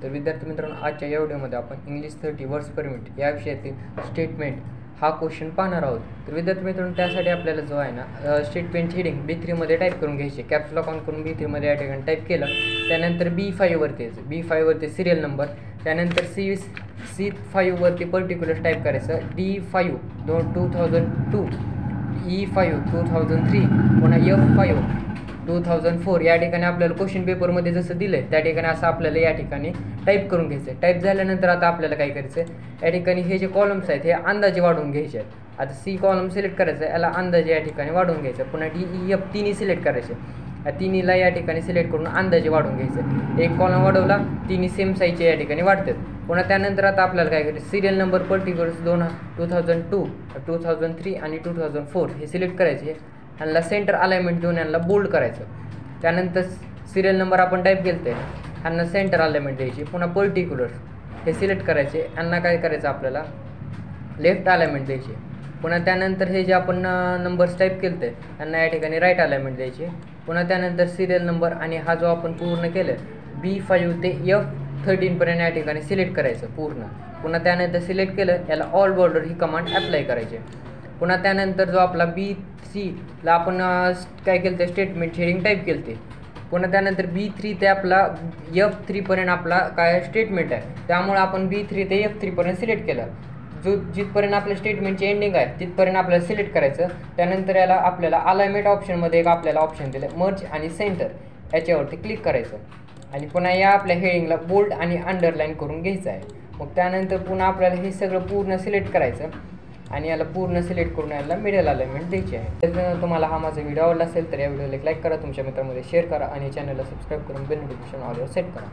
तर विद्यार्थी मित्रांनो, आजच्या या व्हिडिओमध्ये आपण इंग्लिश 30 वर्ड्स पर मिनिट या विषयातील स्टेटमेंट हा क्वेश्चन पाहणार आहोत. तर विद्यार्थी मित्रांनो, त्यासाठी आपल्याला जो आहे ना स्टेटमेंट हेडिंग B3 मध्ये टाईप करून घ्यायचे. कॅप्स लॉक ऑन करून B3 मध्ये या ठिकाणी टाईप केलं. त्यानंतर B5 वरती यायचं. B5 वरती सिरियल नंबर. त्यानंतर C5 वरती पर्टिक्युलर टाईप करायचं. D5 2002, E5 2003, पुन्हा F5 2004. या ठिकाणी आपल्याला क्वेश्चन पेपरमध्ये जसं दिलं आहे त्या ठिकाणी असं आपल्याला या ठिकाणी टाईप करून घ्यायचं आहे. टाईप झाल्यानंतर आता आपल्याला काय करायचं आहे, या ठिकाणी हे जे कॉलम्स आहेत हे अंदाजे वाढवून घ्यायचे आहेत. आता C कॉलम सिलेक्ट करायचं आहे, याला अंदाजे या ठिकाणी वाढवून घ्यायचं. पुन्हा D, E, F तिन्ही सिलेक्ट करायचे. या तिन्हीला या ठिकाणी सिलेक्ट करून अंदाजे वाढवून घ्यायचं. एक कॉलम वाढवला, तिन्ही सेम साईजचे या ठिकाणी वाढतात. पुन्हा त्यानंतर आता आपल्याला काय करायचं, सिरियल नंबर पर्टिक्युलर्स 2002, 2003 आणि 2004 हे सिलेक्ट करायचे. यांना सेंटर अलाइनमेंट देऊन यांना बोल्ड करायचं. त्यानंतर सिरियल नंबर आपण टाईप केलं ते यांना सेंटर अलाइनमेंट द्यायची. पुन्हा पर्टिक्युलर्स हे सिलेक्ट करायचे. यांना काय करायचं, आपल्याला लेफ्ट अलाइनमेंट द्यायची. पुन्हा त्यानंतर हे जे आपण नंबर्स टाईप केलं ते यांना या ठिकाणी राईट अलाइनमेंट द्यायची. पुन्हा त्यानंतर सिरियल नंबर आणि हा जो आपण पूर्ण केलं B5 ते F13 पर्यंत या ठिकाणी सिलेक्ट करायचं पूर्ण. पुन्हा त्यानंतर सिलेक्ट केलं, याला ऑल बॉर्डर ही कमांड अप्लाय करायची. पुन्हा त्यानंतर जो आपला B3ला आपण काय केलं ते स्टेटमेंट हेडिंग टाईप केलं ते. पुन्हा त्यानंतर B3 ते आपला F3 पर्यंत आपला काय स्टेटमेंट आहे, त्यामुळे आपण B3 ते F3 पर्यंत सिलेक्ट केलं. जिथपर्यंत आपल्या स्टेटमेंटची एंडिंग आहे तिथपर्यंत आपल्याला सिलेक्ट करायचं. त्यानंतर याला आपल्याला अलाइनमेंट ऑप्शनमध्ये एक आपल्याला ऑप्शन दिलं मर्ज आणि सेंटर, याच्यावरती क्लिक करायचं. आणि पुन्हा या आपल्या हेडिंगला बोल्ड आणि अंडरलाईन करून घ्यायचं आहे. मग त्यानंतर पुन्हा आपल्याला हे सगळं पूर्ण सिलेक्ट करायचं आणि याला पूर्ण सिलेक्ट करून याला मिडल अलाइनमेंट द्यायची आहे. तर तुम्हाला हा माझा व्हिडिओ आवडला असेल तर या व्हिडिओला लाईक करा, तुमच्या मित्रांमध्ये शेअर करा आणि चॅनलला सबस्क्राईब करून बेल नोटिफिकेशन ऑलवर सेट करा.